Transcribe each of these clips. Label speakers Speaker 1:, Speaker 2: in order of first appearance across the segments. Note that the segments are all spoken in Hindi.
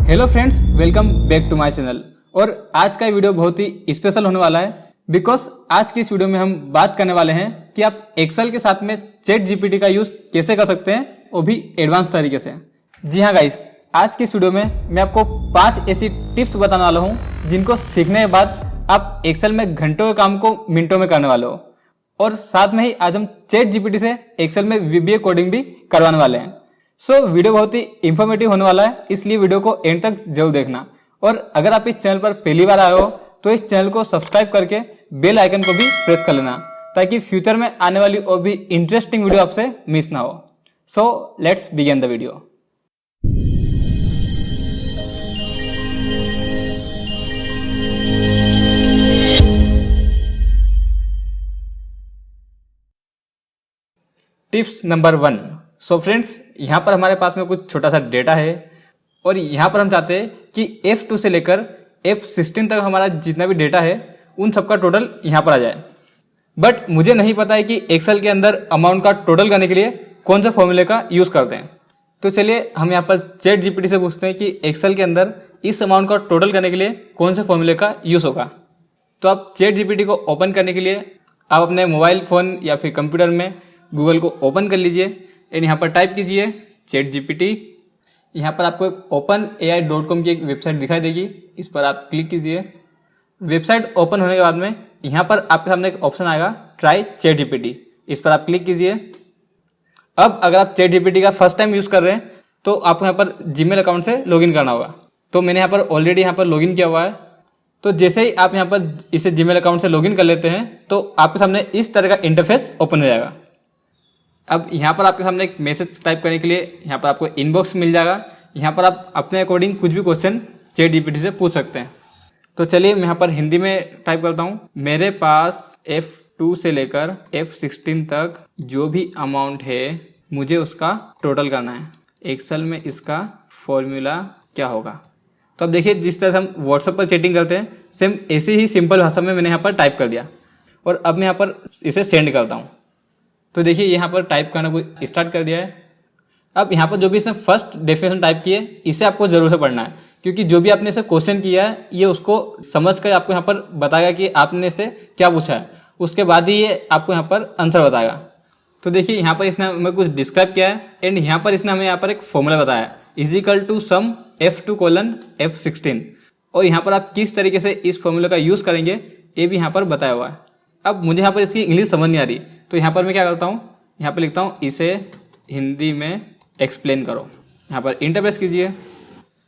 Speaker 1: Hello friends, welcome back to my channel. और आज का वीडियो बहुत ही स्पेशल होने वाला है बिकॉज आज की इस वीडियो में हम बात करने वाले हैं कि आप एक्सेल के साथ में चैट जीपीटी का यूज कैसे कर सकते हैं, वो भी एडवांस तरीके से। जी हाँ गाइस, आज की इस वीडियो में मैं आपको 5 ऐसी टिप्स बताने वाला हूँ जिनको सीखने के बाद आप एक्सेल में घंटों के काम को मिनटों में करने वाले हो। और साथ में ही आज हम चैट जीपीटी से एक्सेल में वीबीए कोडिंग भी करवाने वाले हैं। वीडियो बहुत ही इंफॉर्मेटिव होने वाला है, इसलिए वीडियो को एंड तक जरूर देखना। और अगर आप इस चैनल पर पहली बार आए हो तो इस चैनल को सब्सक्राइब करके बेल आइकन को भी प्रेस कर लेना ताकि फ्यूचर में आने वाली और भी इंटरेस्टिंग वीडियो आपसे मिस ना हो। So let's begin the video. Tips number 1। So friends, यहाँ पर हमारे पास में कुछ छोटा सा डेटा है और यहाँ पर हम चाहते हैं कि F2 से लेकर F16 तक हमारा जितना भी डेटा है उन सबका टोटल यहाँ पर आ जाए। बट मुझे नहीं पता है कि एक्सेल के अंदर अमाउंट का टोटल करने के लिए कौन से फॉर्मूले का यूज करते हैं। तो चलिए हम यहाँ पर चैट जीपीटी से पूछते हैं कि एक्सेल के अंदर इस अमाउंट का टोटल करने के लिए कौन से फॉर्मूले का यूज होगा। तो आप चैट जीपीटी को ओपन करने के लिए आप अपने मोबाइल फोन या फिर कंप्यूटर में गूगल को ओपन कर लीजिए एंड यहाँ पर टाइप कीजिए चैट जीपीटी। यहाँ पर आपको एक openai.com की एक वेबसाइट दिखाई देगी, इस पर आप क्लिक कीजिए। वेबसाइट ओपन होने के बाद में यहाँ पर आपके सामने एक ऑप्शन आएगा ट्राई चैट जीपीटी, इस पर आप क्लिक कीजिए। अब अगर आप चैट जीपीटी का फर्स्ट टाइम यूज कर रहे हैं तो आपको यहाँ पर जीमेल अकाउंट से लॉगिन करना होगा। तो मैंने यहाँ पर ऑलरेडी यहाँ पर लॉगिन किया हुआ है। तो जैसे ही आप यहाँ पर इसे जीमेल अकाउंट से लॉगिन कर लेते हैं तो आपके सामने इस तरह का इंटरफेस ओपन हो जाएगा। अब यहाँ पर आपके सामने एक मैसेज टाइप करने के लिए यहाँ पर आपको इनबॉक्स मिल जाएगा। यहाँ पर आप अपने अकॉर्डिंग कुछ भी क्वेश्चन चैट जीपीटी से पूछ सकते हैं। तो चलिए मैं यहाँ पर हिंदी में टाइप करता हूँ। मेरे पास F2 से लेकर F16 तक जो भी अमाउंट है मुझे उसका टोटल करना है। एक्सेल में इसका फॉर्मूला क्या होगा। तो अब देखिए, जिस तरह से हम व्हाट्सएप पर चैटिंग करते हैं सेम ऐसे ही सिंपल भाषा में मैंने यहाँ पर टाइप कर दिया और अब मैं यहाँ पर इसे सेंड करता हूँ। तो देखिए यहाँ पर टाइप करना को स्टार्ट कर दिया है। अब यहाँ पर जो भी इसने फर्स्ट डेफिनेशन टाइप की है इसे आपको जरूर से पढ़ना है, क्योंकि जो भी आपने इसे क्वेश्चन किया है ये उसको समझ कर आपको यहाँ पर बताएगा कि आपने इसे क्या पूछा है। उसके बाद ही ये आपको यहाँ पर आंसर बताएगा। तो देखिए यहाँ पर इसने हमें कुछ डिस्क्राइब किया है एंड यहाँ पर इसने हमें यहाँ पर एक फॉर्मूला बताया = सम F2:F16। और यहाँ पर आप किस तरीके से इस फॉर्मूले का यूज करेंगे ये भी यहाँ पर बताया हुआ है। अब मुझे यहाँ पर इसकी इंग्लिश समझ नहीं आ रही, तो यहाँ पर मैं क्या करता हूँ, यहाँ पर लिखता हूँ इसे हिंदी में एक्सप्लेन करो। यहाँ पर इंटर प्रेस कीजिए।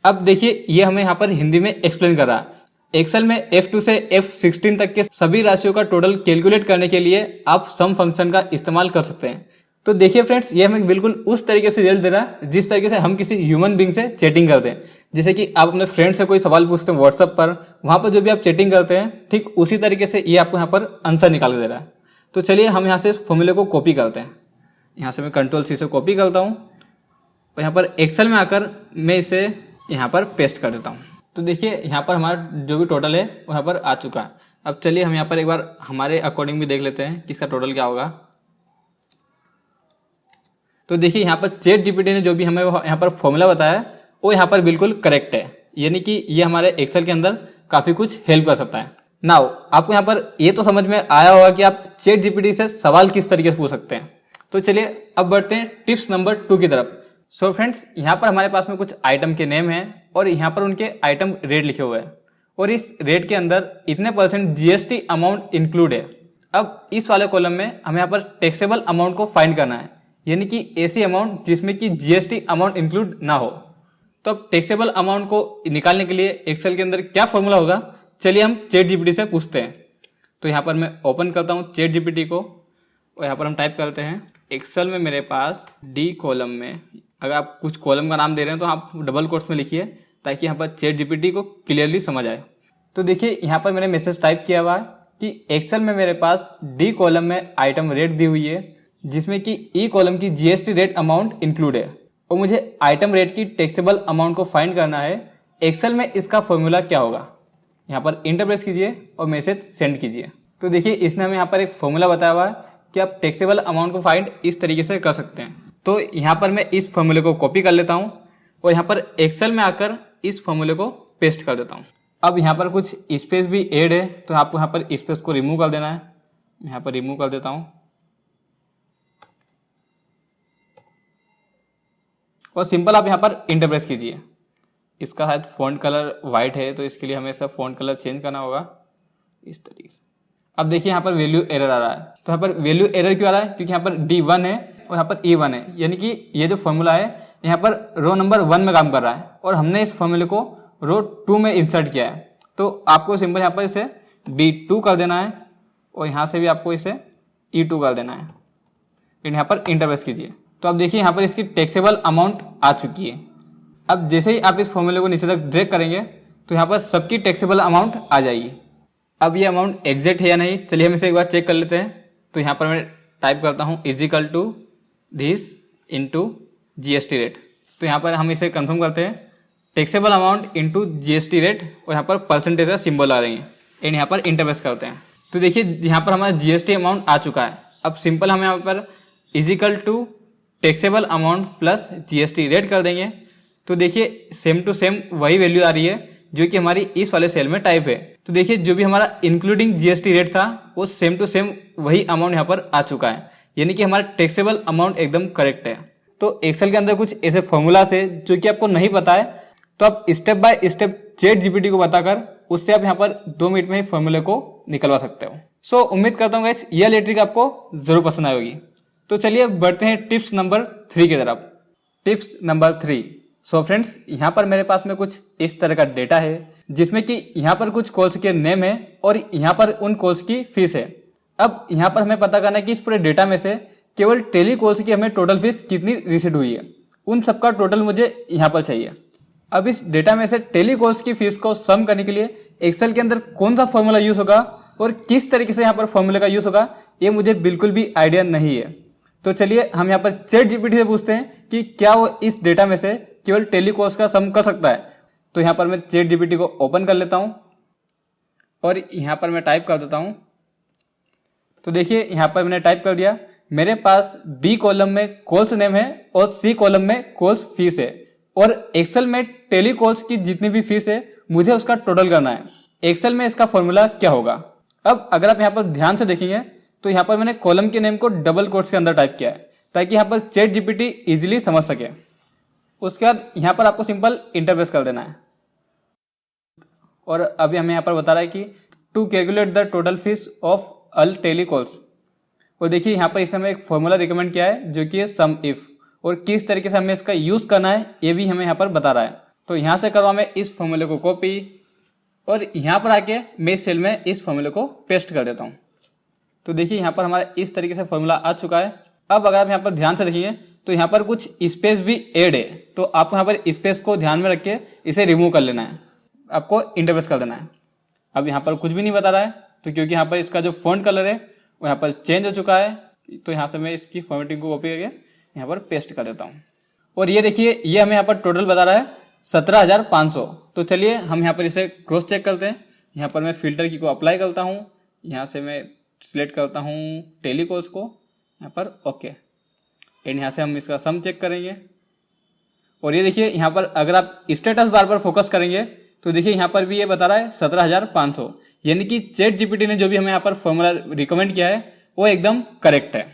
Speaker 1: अब देखिए ये हमें यहाँ पर हिंदी में एक्सप्लेन कर रहा है। एक्सेल में F2 से F16 तक के सभी राशियों का टोटल कैलकुलेट करने के लिए आप सम फंक्शन का इस्तेमाल कर सकते हैं। तो देखिए फ्रेंड्स, ये हमें बिल्कुल उस तरीके से रिजल्ट दे रहा है जिस तरीके से हम किसी ह्यूमन बीइंग से चैटिंग करते हैं। जैसे कि आप अपने फ्रेंड से कोई सवाल पूछते हैं व्हाट्सएप पर, वहां पर जो भी आप चैटिंग करते हैं ठीक उसी तरीके से ये आपको यहाँ पर आंसर निकाल के दे रहा है। तो चलिए हम यहाँ से इस फॉर्मूले को कॉपी करते हैं। यहाँ से मैं Ctrl+C से कॉपी करता हूँ और यहाँ पर एक्सेल में आकर मैं इसे यहाँ पर पेस्ट कर देता हूँ। तो देखिए यहाँ पर हमारा जो भी टोटल है वो यहाँ पर आ चुका है। अब चलिए हम यहाँ पर एक बार हमारे अकॉर्डिंग भी देख लेते हैं कि इसका टोटल क्या होगा। तो देखिए यहाँ पर चैट जीपीटी ने जो भी हमें यहाँ पर फॉर्मूला बताया वो यहाँ पर बिल्कुल करेक्ट है, यानी कि ये हमारे एक्सेल के अंदर काफी कुछ हेल्प कर सकता है। नाउ आपको यहाँ पर ये तो समझ में आया होगा कि आप चैट जीपीटी से सवाल किस तरीके से पूछ सकते हैं। तो चलिए अब बढ़ते हैं टिप्स नंबर 2 की तरफ। सो फ्रेंड्स, यहाँ पर हमारे पास में कुछ आइटम के नेम हैं और यहाँ पर उनके आइटम रेट लिखे हुए हैं और इस रेट के अंदर इतने % जीएसटी अमाउंट इंक्लूड है। अब इस वाले कॉलम में हमें यहाँ पर टैक्सेबल अमाउंट को फाइंड करना है, यानी कि ऐसी अमाउंट जिसमें कि जीएसटी अमाउंट इंक्लूड ना हो। तो अब टैक्सेबल अमाउंट को निकालने के लिए एक्सेल के अंदर क्या फॉर्मूला होगा, चलिए हम चैट जीपीटी से पूछते हैं। तो यहाँ पर मैं ओपन करता हूँ चैट जीपीटी को और यहाँ पर हम टाइप करते हैं एक्सेल में मेरे पास डी कॉलम में, अगर आप कुछ कॉलम का नाम दे रहे हैं तो आप डबल कोट्स में लिखिए ताकि यहाँ पर चैट जीपीटी को क्लियरली समझ आए। तो देखिए यहाँ पर मैंने मैसेज टाइप किया हुआ है कि एक्सेल में मेरे पास डी कॉलम में आइटम रेट दी हुई है जिसमें कि ई कॉलम की जीएसटी रेट अमाउंट इंक्लूड है और मुझे आइटम रेट की टैक्सेबल अमाउंट को फाइंड करना है। एक्सेल में इसका फॉर्मूला क्या होगा। यहाँ पर इंटर प्रेस कीजिए और मैसेज सेंड कीजिए। तो देखिए इसने हमें यहाँ पर एक फॉर्मूला बताया हुआ है कि आप टैक्सेबल अमाउंट को फाइंड इस तरीके से कर सकते हैं। तो यहाँ पर मैं इस फॉर्मूले को कॉपी कर लेता हूँ और यहाँ पर एक्सेल में आकर इस फॉर्मूले को पेस्ट कर देता हूँ। अब यहाँ पर कुछ स्पेस भी ऐड है, तो आपको यहाँ पर स्पेस को रिमूव कर देना है। यहाँ पर रिमूव कर देता हूँ और सिंपल आप यहाँ पर इंटर प्रेस कीजिए। इसका शायद फ़ॉन्ट कलर वाइट है, तो इसके लिए हमें इसका फ़ॉन्ट कलर चेंज करना होगा इस तरीके से। अब देखिए यहाँ पर वैल्यू एरर आ रहा है। तो यहाँ पर वैल्यू एरर क्यों आ रहा है? क्योंकि यहाँ पर D1 है और यहाँ पर E1 है, यानी कि ये जो फॉर्मूला है यहाँ पर रो नंबर 1 में काम कर रहा है और हमने इस फॉर्मूले को रो 2 में इंसर्ट किया है। तो आपको सिंपल यहाँ पर इसे D2 कर देना है और यहाँ से भी आपको इसे E2 कर देना है। फिर यहाँ पर इंटर प्रेस कीजिए। तो अब देखिए यहाँ पर इसकी टैक्सेबल अमाउंट आ चुकी है। अब जैसे ही आप इस फॉर्मूले को नीचे तक ड्रैग करेंगे तो यहाँ पर सबकी टैक्सेबल अमाउंट आ जाएगी। अब ये अमाउंट एग्जैक्ट है या नहीं, चलिए हम इसे एक बार चेक कर लेते हैं। तो यहाँ पर मैं टाइप करता हूँ is equal to this into GST rate. तो यहाँ पर हम इसे कंफर्म करते हैं, taxable amount into GST rate और यहाँ पर परसेंटेज का सिंबल आ रही है एंड यहाँ पर इंटर प्रेस करते हैं। तो देखिए यहाँ पर हमारा GST अमाउंट आ चुका है। अब सिंपल हम यहाँ पर is equal to taxable amount plus GST rate कर देंगे। तो देखिए सेम टू सेम वही वैल्यू आ रही है जो कि हमारी इस वाले सेल में टाइप है। तो देखिए जो भी हमारा इंक्लूडिंग GST रेट था वो सेम टू सेम वही अमाउंट यहाँ पर आ चुका है, यानी कि हमारा टैक्सेबल अमाउंट एकदम करेक्ट है। तो एक्सेल के अंदर कुछ ऐसे फॉर्मूला है जो कि आपको नहीं पता है, तो आप स्टेप बाय स्टेप ChatGPT को बताकर उससे आप यहाँ पर 2 मिनट में ही फॉर्मूले को निकलवा सकते हो। सो उम्मीद करता हूँ गाइस यह लेट्रिक आपको जरूर पसंद आएगी। तो चलिए बढ़ते हैं टिप्स नंबर 3 की तरफ। Tips number 3। सो फ्रेंड्स यहाँ पर मेरे पास में कुछ इस तरह का डेटा है जिसमें कि यहाँ पर कुछ कॉल्स के नेम है और यहाँ पर उन कॉल्स की फीस है। अब यहाँ पर हमें पता करना है कि इस पूरे डेटा में से केवल टेली कॉल्स की हमें टोटल फीस कितनी रिसीव हुई है, उन सबका टोटल मुझे यहाँ पर चाहिए। अब इस डेटा में से टेली कॉल्स की फीस को सम करने के लिए एक्सेल के अंदर कौन सा फॉर्मूला यूज होगा और किस तरीके से यहाँ पर फॉर्मूले का यूज होगा ये मुझे बिल्कुल भी आइडिया नहीं है। तो चलिए हम यहाँ पर ChatGPT से पूछते हैं कि क्या वो इस डेटा में से केवल टेली कॉल्स का सम कर सकता है। तो यहाँ पर मैं ChatGPT को ओपन कर लेता हूँ और यहाँ पर मैं टाइप कर देता हूँ। तो देखिए यहाँ पर मैंने टाइप कर दिया। मेरे पास B कॉलम में कॉल्स नेम है और C कॉलम में कॉल्स फीस है और एक्सेल में टेली कॉल्स की जितनी भी फीस है मुझे उसका टोटल करना है। एक्सेल में इसका फॉर्मूला क्या होगा? अब अगर आप यहाँ पर ध्यान से देखेंगे तो यहाँ पर मैंने कॉलम के नेम को डबल कोट्स के अंदर टाइप किया है ताकि यहाँ पर ChatGPT इजीली समझ सके। उसके बाद यहाँ पर आपको सिंपल इंटर प्रेस कर देना है और अभी हमें यहाँ पर बता रहा है कि to calculate the total fees of all tele calls. और देखिए यहाँ पर इसने हमें एक फॉर्मूला रिकमेंड किया है जो कि है सम इफ, और किस तरीके से हमें इसका यूज करना है ये भी हमें यहाँ पर बता रहा है। तो यहाँ से करवा मैं इस फॉर्मूले को कॉपी और यहाँ पर आके मैं इस सेल में इस फॉर्मूले को पेस्ट कर देता हूँ। तो देखिए यहाँ पर हमारा इस तरीके से फॉर्मूला आ चुका है। अब अगर आप यहाँ पर ध्यान से देखिए तो यहाँ पर कुछ स्पेस भी ऐड है, तो आपको यहाँ पर स्पेस को ध्यान में रख के इसे रिमूव कर लेना है, आपको इंटर प्रेस कर देना है। अब यहाँ पर कुछ भी नहीं बता रहा है तो क्योंकि यहाँ पर इसका जो फॉन्ट कलर है वो यहाँ पर चेंज हो चुका है। तो यहाँ से मैं इसकी फॉर्मेटिंग को कॉपी करके यहाँ पर पेस्ट कर देता हूँ और ये देखिए ये हमें यहाँ पर टोटल बता रहा है 17,500। तो चलिए हम यहाँ पर इसे क्रॉस चेक करते हैं। यहाँ पर मैं फिल्टर की को अप्लाई करता हूँ, यहाँ से मैं सिलेक्ट करता हूँ टेली कॉल्स को, यहाँ पर ओके, एंड यहाँ से हम इसका सम चेक करेंगे। और ये देखिए यहाँ पर अगर आप स्टेटस बार पर फोकस करेंगे तो देखिए यहाँ पर भी ये बता रहा है 17,500, यानी कि ChatGPT ने जो भी हमें यहाँ पर फॉर्मूला रिकमेंड किया है वो एकदम करेक्ट है।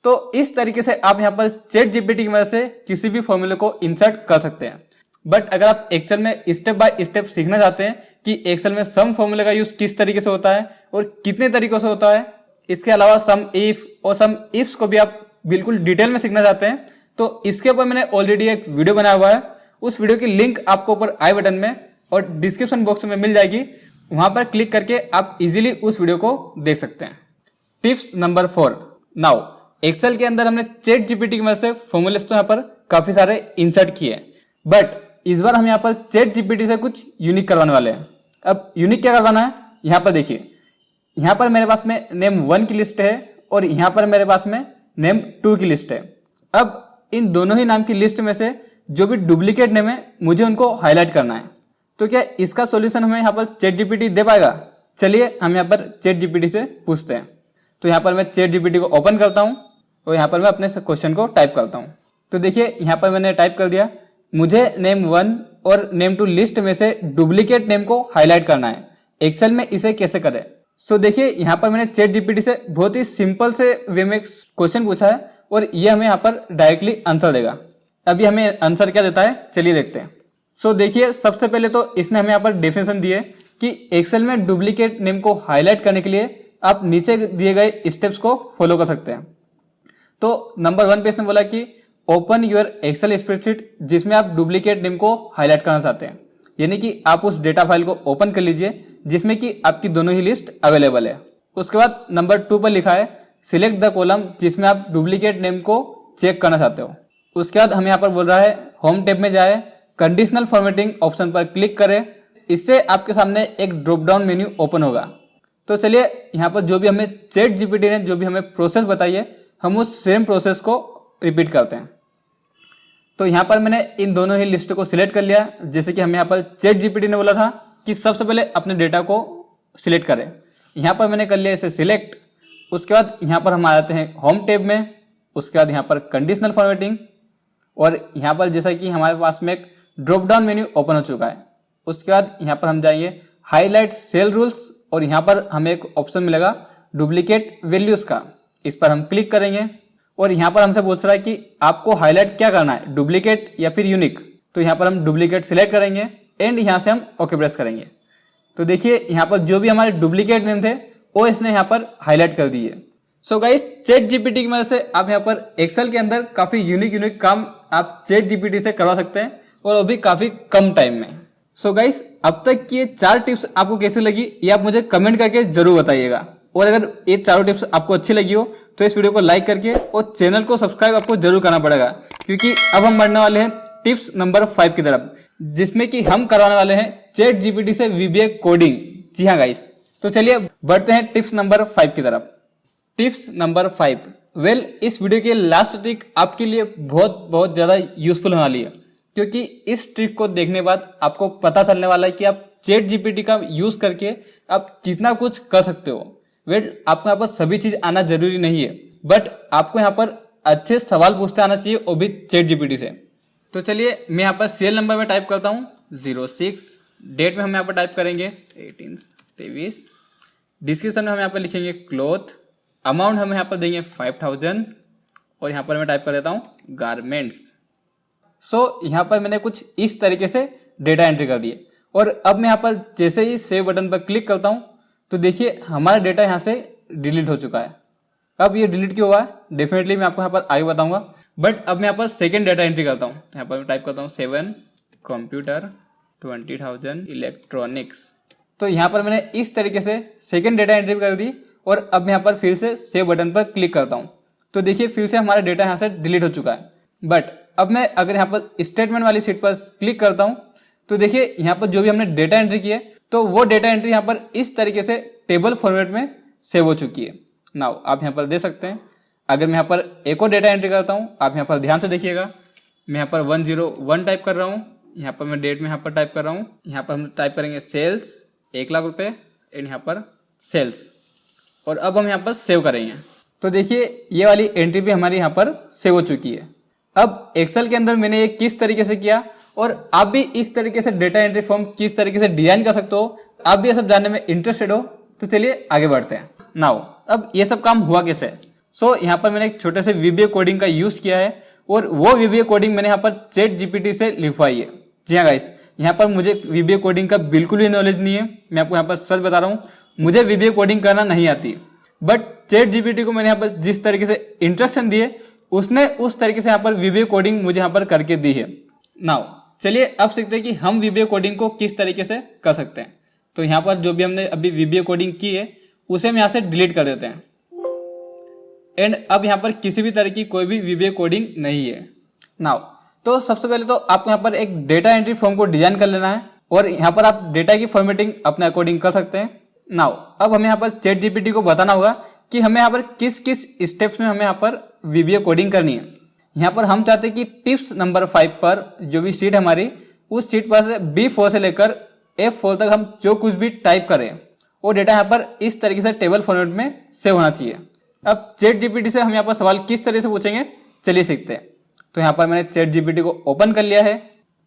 Speaker 1: तो इस तरीके से आप यहाँ पर ChatGPT की मदद से किसी भी फॉर्मूले को इंसर्ट कर सकते हैं। बट अगर आप एक्सेल में स्टेप बाय स्टेप सीखना चाहते हैं कि एक्सेल में सम फॉर्मूले का यूज किस तरीके से होता है और कितने तरीकों से होता है, इसके अलावा सम इफ और सम इफ्स को भी आप बिल्कुल डिटेल में सीखना चाहते हैं, तो इसके ऊपर मैंने ऑलरेडी एक वीडियो बनाया हुआ है। उस वीडियो की लिंक आपको ऊपर आई बटन में और डिस्क्रिप्शन बॉक्स में मिल जाएगी, वहां पर क्लिक करके आप इजीली उस वीडियो को देख सकते हैं। Tips number 4। नाउ एक्सेल के अंदर हमने ChatGPT की मदद से फॉर्मूलेस तो यहाँ पर काफी सारे इंसर्ट किए, बट इस बार हम यहाँ पर ChatGPT से कुछ यूनिक करवाने वाले हैं। अब यूनिक क्या करवाना है, यहाँ पर देखिए, यहाँ पर मेरे पास में नेम 1 की लिस्ट है और यहाँ पर मेरे पास में नेम 2 की लिस्ट है। अब इन दोनों ही नाम की लिस्ट में से जो भी डुप्लीकेट नेम है मुझे उनको हाईलाइट करना है। तो क्या इसका सॉल्यूशन हमें यहाँ पर ChatGPT दे पाएगा? चलिए हम यहाँ पर ChatGPT से पूछते हैं। तो यहाँ पर मैं ChatGPT को ओपन करता हूँ और यहाँ पर मैं अपने क्वेश्चन को टाइप करता हूँ। तो देखिए यहाँ पर मैंने टाइप कर दिया, मुझे नेम 1 और नेम टू लिस्ट में से डुप्लीकेट नेम को हाईलाइट करना है। एक्सेल में इसे कैसे करें? सो देखिए यहाँ पर मैंने चैट जीपीटी से बहुत ही सिंपल से वे में क्वेश्चन पूछा है और ये हमें यहाँ पर डायरेक्टली आंसर देगा। अभी हमें आंसर क्या देता है चलिए देखते हैं। सो देखिए सबसे पहले तो इसने हमें यहाँ पर डेफिनेशन दी है कि एक्सेल में डुप्लीकेट नेम को हाईलाइट करने के लिए आप नीचे दिए गए स्टेप्स को फॉलो कर सकते हैं। तो नंबर 1 पे इसने बोला कि ओपन योर एक्सेल स्प्रेडशीट जिसमें आप डुप्लीकेट नेम को हाईलाइट करना चाहते हैं, यानी कि आप उस डेटा फाइल को ओपन कर लीजिए जिसमें कि आपकी दोनों ही लिस्ट अवेलेबल है। उसके बाद नंबर 2 पर लिखा है सिलेक्ट द कॉलम जिसमें आप डुप्लीकेट नेम को चेक करना चाहते हो। उसके बाद हमें यहाँ पर बोल रहा है होम टैब में जाए, कंडीशनल फॉर्मेटिंग ऑप्शन पर क्लिक करें, इससे आपके सामने एक ड्रॉप डाउन मेन्यू ओपन होगा। तो चलिए यहाँ पर जो भी हमें चैट जीपीटी ने जो भी हमें प्रोसेस बताई है हम उस सेम प्रोसेस को रिपीट करते हैं। तो यहाँ पर मैंने इन दोनों ही लिस्ट को सिलेक्ट कर लिया, जैसे कि हमें यहाँ पर चैट जीपीटी ने बोला था कि सबसे पहले अपने डेटा को सिलेक्ट करें। यहाँ पर मैंने कर लिया इसे सिलेक्ट। उसके बाद यहाँ पर हम आ जाते हैं होम टैब में, उसके बाद यहाँ पर कंडीशनल फॉर्मेटिंग और यहाँ पर जैसा कि हमारे पास में एक ड्रॉप डाउन मेन्यू ओपन हो चुका है। उसके बाद यहाँ पर हम जाएंगे हाईलाइट सेल रूल्स और यहाँ पर हमें एक ऑप्शन मिलेगा डुप्लीकेट वैल्यूज का, इस पर हम क्लिक करेंगे और यहाँ पर हमसे पूछ रहा है कि आपको हाईलाइट क्या करना है, डुप्लीकेट या फिर यूनिक। तो यहाँ पर हम डुप्लीकेट सिलेक्ट करेंगे एंड यहाँ से हम ओके प्रेस करेंगे। तो देखिए यहाँ पर जो भी हमारे डुप्लीकेट नेम थे वो इसने यहाँ पर हाईलाइट कर दिए। सो गाइस चैट जीपीटी की मदद से आप यहाँ पर एक्सेल के अंदर काफी यूनिक काम आप चैट जीपीटी से करवा सकते हैं और वो भी काफी कम टाइम में। सो गाइस अब तक की ये 4 टिप्स आपको कैसी लगी ये आप मुझे कमेंट करके जरूर बताइएगा और अगर ये चारों टिप्स आपको अच्छी लगी हो तो इस वीडियो को लाइक करके और चैनल को सब्सक्राइब आपको जरूर करना पड़ेगा, क्योंकि अब हम बढ़ने वाले हैं टिप्स नंबर 5 की तरफ, जिसमें कि हम करवाने वाले हैं चैट जीपीटी से वीबीए कोडिंग। जी हाँ गाइस, तो चलिए बढ़ते हैं टिप्स नंबर 5 की तरफ। टिप्स नंबर 5 इस वीडियो की लास्ट ट्रिक आपके लिए बहुत ज्यादा यूजफुल होने वाली है, क्योंकि इस ट्रिक को देखने के बाद आपको पता चलने वाला है कि आप चैट जीपीटी का यूज करके आप कितना कुछ कर सकते हो। आपको यहाँ पर सभी चीज आना जरूरी नहीं है, बट आपको यहाँ पर अच्छे सवाल पूछते आना चाहिए, वो भी चैट जीपीटी से। तो चलिए मैं यहाँ पर सीरियल नंबर में टाइप करता हूँ 06, डेट में हम यहाँ पर टाइप करेंगे 18/23, डिस्क्रिप्शन में हम यहाँ पर लिखेंगे क्लॉथ, अमाउंट हम यहाँ पर देंगे 5000 और यहाँ पर मैं टाइप कर देता हूँ गारमेंट्स। सो यहाँ पर मैंने कुछ इस तरीके से डेटा एंट्री कर दिए और अब मैं यहाँ पर जैसे ही सेव बटन पर क्लिक करता हूँ तो देखिए हमारा डेटा यहाँ से डिलीट हो चुका है। अब ये डिलीट क्यों हुआ है डेफिनेटली मैं आपको यहाँ पर आगे बताऊंगा, बट अब मैं यहाँ पर सेकेंड डेटा एंट्री करता हूँ। यहाँ पर मैं टाइप करता हूँ 7 कंप्यूटर 20,000 इलेक्ट्रॉनिक्स। तो यहाँ पर मैंने इस तरीके से सेकेंड डेटा एंट्री कर दी और अब मैं यहाँ पर फिर से सेव बटन पर क्लिक करता हूँ तो देखिए फिर से हमारा डेटा यहाँ से डिलीट हो चुका है। बट अब मैं अगर यहाँ पर स्टेटमेंट वाली शीट पर क्लिक करता हूँ तो देखिए यहाँ पर जो भी हमने डेटा एंट्री की है तो वो डेटा एंट्री यहाँ पर इस तरीके से टेबल फॉर्मेट में सेव हो चुकी है। नाउ आप यहाँ पर देख सकते हैं। अगर मैं यहाँ पर एक और डेटा एंट्री करता हूँ, आप यहाँ पर ध्यान से देखिएगा, मैं यहाँ पर 101 टाइप कर रहा हूँ, यहाँ पर मैं डेट में यहाँ पर टाइप कर रहा हूँ, यहाँ पर हम टाइप करेंगे सेल्स 1 लाख रुपए एंड यहाँ पर सेल्स और अब हम यहाँ पर सेव करेंगे। तो देखिए ये वाली एंट्री भी हमारी यहाँ पर सेव हो चुकी है। अब एक्सेल के अंदर मैंने ये किस तरीके से किया और आप भी इस तरीके से डेटा एंट्री फॉर्म किस तरीके से डिजाइन कर सकते हो, आप भी ये सब जानने में इंटरेस्टेड हो तो चलिए आगे बढ़ते हैं। नाउ अब ये सब काम हुआ कैसे? सो यहाँ पर मैंने एक छोटे से वीबीए कोडिंग का यूज किया है और वो वीबीए कोडिंग मैंने यहाँ पर चैट जीपीटी से लिखवाई है। जी हाँ गाइस, यहाँ पर मुझे वीबीए कोडिंग का बिल्कुल भी नॉलेज नहीं है, मैं आपको यहाँ पर सच बता रहा हूँ, मुझे वीबीए कोडिंग करना नहीं आती। बट चैट जीपीटी को मैंने यहाँ पर जिस तरीके से इंस्ट्रक्शन दिए उसने उस तरीके से यहाँ पर वीबीए कोडिंग मुझे यहाँ पर करके दी है। नाउ चलिए अब सीखते हैं कि हम वीबीए कोडिंग को किस तरीके से कर सकते हैं। तो यहाँ पर जो भी हमने अभी वीबीए कोडिंग की है उसे हम यहाँ से डिलीट कर देते हैं एंड अब यहाँ पर किसी भी तरह की कोई भी वीबीए कोडिंग नहीं है। नाउ तो सबसे पहले तो आपको यहाँ पर एक डेटा एंट्री फॉर्म को डिजाइन कर लेना है और यहाँ पर आप डेटा की फॉर्मेटिंग अपने अकॉर्डिंग कर सकते हैं। नाउ अब हमें यहाँ पर चैट जीपीटी को बताना होगा कि हमें यहाँ पर किस किस स्टेप्स में हमें यहाँ पर वीबीए कोडिंग करनी है। यहाँ पर हम चाहते हैं कि टिप्स नंबर 5 पर जो भी शीट हमारी उस शीट पर से B4 से लेकर F4 तक हम जो कुछ भी टाइप करें वो डेटा यहाँ पर इस तरीके से टेबल फॉर्मेट में सेव होना चाहिए। अब चैट जीपीटी से हम यहाँ पर सवाल किस तरह से पूछेंगे चलिए सीखते हैं। तो यहाँ पर मैंने चैट जीपीटी को ओपन कर लिया है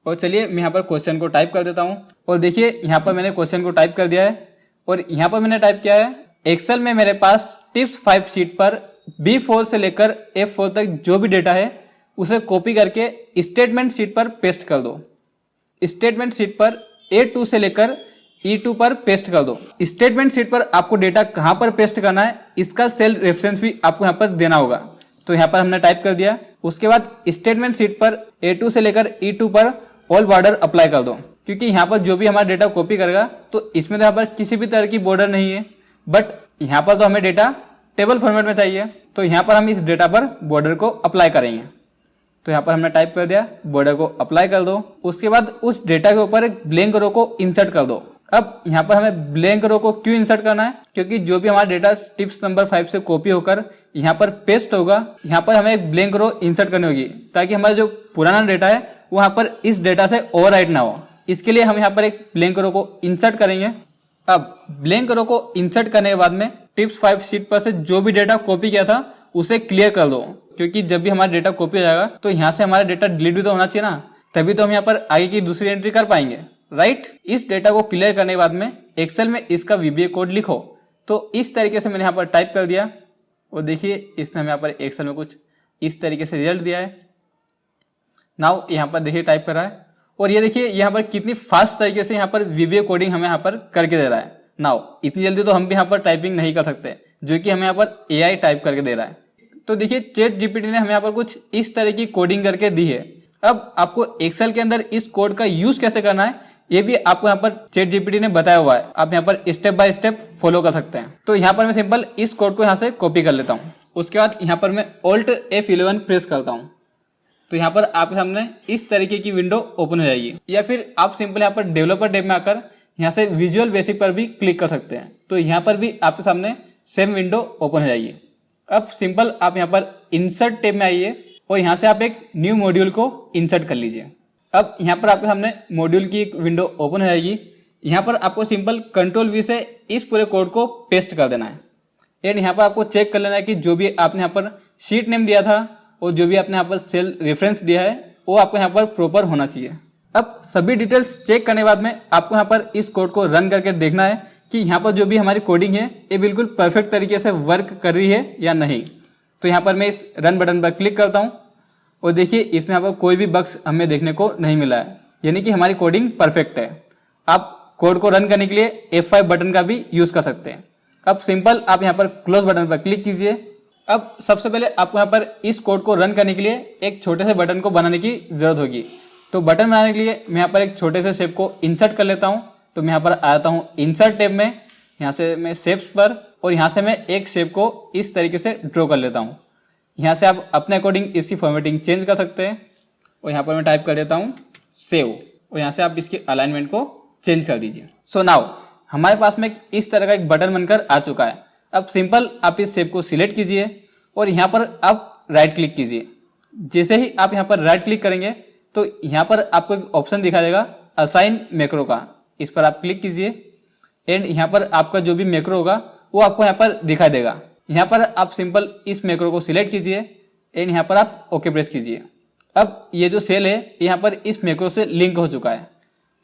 Speaker 1: और चलिए मैं यहाँ पर क्वेश्चन को टाइप कर देता हूँ। और देखिए यहाँ पर मैंने क्वेश्चन को टाइप कर दिया है और यहाँ पर मैंने टाइप किया है एक्सेल में मेरे पास टिप्स 5 शीट पर B4 से लेकर F4 तक जो भी डेटा है उसे कॉपी करके स्टेटमेंट शीट पर पेस्ट कर दो। स्टेटमेंट शीट पर A2 से लेकर E2 पर पेस्ट कर दो। स्टेटमेंट शीट पर आपको डेटा कहां पर पेस्ट करना है इसका सेल रेफरेंस भी आपको यहाँ पर देना होगा। तो यहाँ पर हमने टाइप कर दिया। उसके बाद स्टेटमेंट शीट पर A2 से लेकर E2 पर ऑल बॉर्डर अप्लाई कर दो, क्योंकि यहाँ पर जो भी हमारा डेटा कॉपी करेगा तो इसमें तो यहाँ पर किसी भी तरह की बॉर्डर नहीं है, बट यहाँ पर तो हमें डेटा टेबल फॉर्मेट में चाहिए। तो यहाँ पर हम इस डेटा पर बॉर्डर को अप्लाई करेंगे। तो यहाँ पर हमने टाइप कर दिया, बॉर्डर को अप्लाई कर दो। उसके बाद उस डेटा के ऊपर एक ब्लैंक रो को इंसर्ट कर दो। अब यहाँ पर हमें ब्लैंक रो को क्यों इंसर्ट करना है, क्योंकि जो भी हमारा डेटा टिप्स नंबर 5 से कॉपी होकर यहाँ पर पेस्ट होगा, यहाँ पर हमें एक ब्लैंक रो इंसर्ट करनी होगी ताकि हमारा जो पुराना डेटा है वो यहाँ पर इस डेटा से ओवरराइट ना हो। इसके लिए हम यहाँ पर एक ब्लैंक रो को इंसर्ट करेंगे। अब ब्लैंक रो को इंसर्ट करने के बाद में टिप्स 5 शीट पर से जो भी डेटा कॉपी किया था उसे क्लियर कर दो, क्योंकि जब भी हमारा डेटा कॉपी हो जाएगा तो यहाँ से हमारा डेटा डिलीट भी तो होना चाहिए ना, तभी तो हम यहाँ पर आगे की दूसरी एंट्री कर पाएंगे, राइट। इस डेटा को क्लियर करने के बाद में एक्सेल में इसका VBA कोड लिखो। तो इस तरीके से मैंने यहाँ पर टाइप कर दिया और देखिए इसने हमें यहाँ पर एक्सेल में कुछ इस तरीके से रिजल्ट दिया है। नाउ यहाँ पर देखिए टाइप कर रहा है और ये देखिए यहाँ पर कितनी फास्ट तरीके से यहाँ पर VBA कोडिंग हमें यहाँ पर करके दे रहा है। नाउ इतनी जल्दी तो हम भी यहाँ पर टाइपिंग नहीं कर सकते, जो कि हमें यहाँ पर AI टाइप करके दे रहा है। तो देखिए चैट जीपीटी ने हमें यहाँ पर कुछ इस तरह की कोडिंग करके दी है। अब आपको एक्सेल के अंदर इस कोड का यूज कैसे करना है ये भी आपको यहाँ पर चैट जीपीटी ने बताया हुआ है। आप यहाँ पर स्टेप बाय स्टेप फॉलो कर सकते हैं। तो यहाँ पर मैं सिंपल इस कोड को यहाँ से कॉपी कर लेता हूँ। उसके बाद यहाँ पर मैं Alt F11 प्रेस करता हूँ। तो यहाँ पर आपके सामने इस तरीके की विंडो ओपन हो जाएगी, या फिर आप सिंपल यहाँ पर डेवलपर टैब में आकर यहाँ से विजुअल बेसिक पर भी क्लिक कर सकते हैं। तो यहाँ पर भी आपके सामने सेम विंडो ओपन हो जाएगी। अब सिंपल आप यहाँ पर इंसर्ट टैब में आइए और यहाँ से आप एक न्यू मॉड्यूल को इंसर्ट कर लीजिए। अब यहाँ पर आपके सामने मॉड्यूल की एक विंडो ओपन हो जाएगी। यहाँ पर आपको सिंपल Ctrl+V से इस पूरे कोड को पेस्ट कर देना है। एंड यहाँ पर आपको चेक कर लेना है कि जो भी आपने यहाँ पर शीट नेम दिया था और जो भी आपने यहाँ पर सेल रेफरेंस दिया है वो आपको यहाँ पर प्रॉपर होना चाहिए। अब सभी डिटेल्स चेक करने के बाद में आपको यहाँ पर इस कोड को रन करके देखना है कि यहाँ पर जो भी हमारी कोडिंग है ये बिल्कुल परफेक्ट तरीके से वर्क कर रही है या नहीं। तो यहाँ पर मैं इस रन बटन पर क्लिक करता हूँ और देखिए इसमें यहाँ पर कोई भी बग्स हमें देखने को नहीं मिला है, यानी कि हमारी कोडिंग परफेक्ट है। आप कोड को रन करने के लिए F5 बटन का भी यूज कर सकते हैं। अब सिंपल आप यहाँ पर क्लोज बटन पर क्लिक कीजिए। अब सबसे पहले आपको यहाँ पर इस कोड को रन करने के लिए एक छोटे से बटन को बनाने की जरूरत होगी। तो बटन बनाने के लिए मैं यहाँ पर एक छोटे से शेप को इंसर्ट कर लेता हूँ। तो मैं यहाँ पर आता हूँ इंसर्ट टैब में, यहाँ से मैं शेप्स पर, और यहाँ से मैं एक शेप को इस तरीके से ड्रॉ कर लेता हूँ। यहाँ से आप अपने अकॉर्डिंग इसकी फॉर्मेटिंग चेंज कर सकते हैं। और यहाँ पर मैं टाइप कर देता हूँ सेव, और यहाँ से आप इसकी अलाइनमेंट को चेंज कर दीजिए। सो नाउ हमारे पास में इस तरह का एक बटन बनकर आ चुका है। अब सिंपल आप इस शेप को सिलेक्ट कीजिए और यहाँ पर आप राइट क्लिक कीजिए। जैसे ही आप यहाँ पर राइट क्लिक करेंगे तो यहाँ पर आपको एक ऑप्शन दिखा देगा असाइन मैक्रो का, इस पर आप क्लिक कीजिए। एंड यहाँ पर आपका जो भी मैक्रो होगा वो आपको यहाँ पर दिखाई देगा। यहाँ पर आप सिंपल इस मैक्रो को सिलेक्ट कीजिए एंड यहाँ पर आप ओके प्रेस कीजिए। अब ये जो सेल है यहाँ पर इस मैक्रो से लिंक हो चुका है।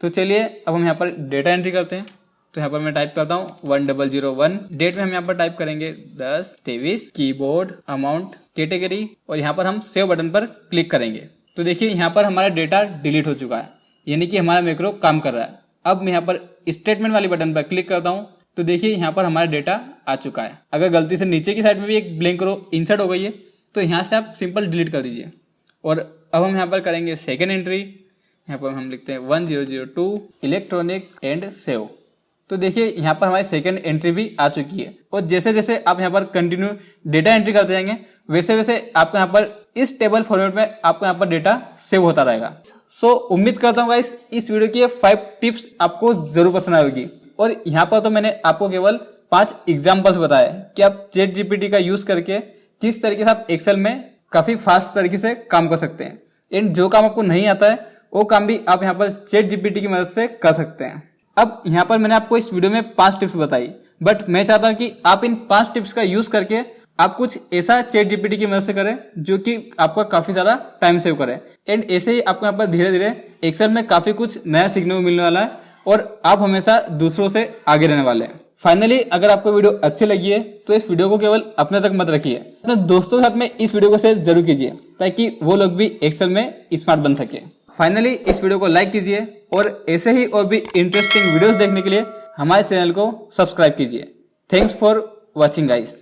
Speaker 1: तो चलिए अब हम यहाँ पर डेटा एंट्री करते हैं। तो यहाँ पर मैं टाइप करता हूँ 1001। डेट में हम यहाँ पर टाइप करेंगे 10/23, कीबोर्ड, अमाउंट, कैटेगरी, और यहाँ पर हम सेव बटन पर क्लिक करेंगे। तो देखिए यहाँ पर हमारा डेटा डिलीट हो चुका है, यानी कि हमारा मैक्रो काम कर रहा है। अब मैं यहाँ पर स्टेटमेंट वाली बटन पर क्लिक करता हूँ। तो देखिए यहाँ पर हमारा डेटा आ चुका है। अगर गलती से नीचे की साइड में भी एक ब्लैंक रो इंसर्ट हो गई है तो यहाँ से आप सिंपल डिलीट कर दीजिए। और अब हम यहाँ पर करेंगे सेकेंड एंट्री। यहाँ पर हम लिखते हैं 1002 इलेक्ट्रॉनिक एंड सेव। तो देखिए यहाँ पर हमारी सेकेंड एंट्री भी आ चुकी है। और जैसे जैसे आप यहाँ पर कंटिन्यू डेटा एंट्री करते जाएंगे वैसे वैसे आपको यहाँ पर इस टेबल फॉर्मेट में आपको यहाँ पर डेटा सेव होता रहेगा। सो उम्मीद करता हूँ गाइस इस वीडियो की 5 टिप्स आपको जरूर पसंद आएगी। और यहाँ पर तो मैंने आपको केवल 5 एग्जाम्पल्स बताए कि आप चैट जीपीटी का यूज करके किस तरीके से आप एक्सेल में काफी फास्ट तरीके से काम कर सकते हैं। एंड जो काम आपको नहीं आता है वो काम भी आप यहाँ पर चैट जीपीटी की मदद से कर सकते हैं। अब यहाँ पर मैंने आपको इस वीडियो में 5 टिप्स बताई, बट मैं चाहता हूँ कि आप इन 5 टिप्स का यूज करके आप कुछ ऐसा चैट जीपीटी की मदद से करें जो कि आपका काफी सारा टाइम सेव करे। एंड ऐसे ही आपको यहाँ पर धीरे धीरे एक्सेल में काफी कुछ नया सीखने को मिलने वाला है और आप हमेशा दूसरों से आगे रहने वाले हैं। फाइनली अगर आपको वीडियो अच्छी लगी है तो इस वीडियो को केवल अपने तक मत रखिए, अपने दोस्तों के साथ में इस वीडियो को शेयर जरूर कीजिए ताकि वो लोग भी एक्सेल में स्मार्ट बन सके। फाइनली इस वीडियो को लाइक कीजिए और ऐसे ही और भी इंटरेस्टिंग वीडियोस देखने के लिए हमारे चैनल को सब्सक्राइब कीजिए। Thanks for watching guys.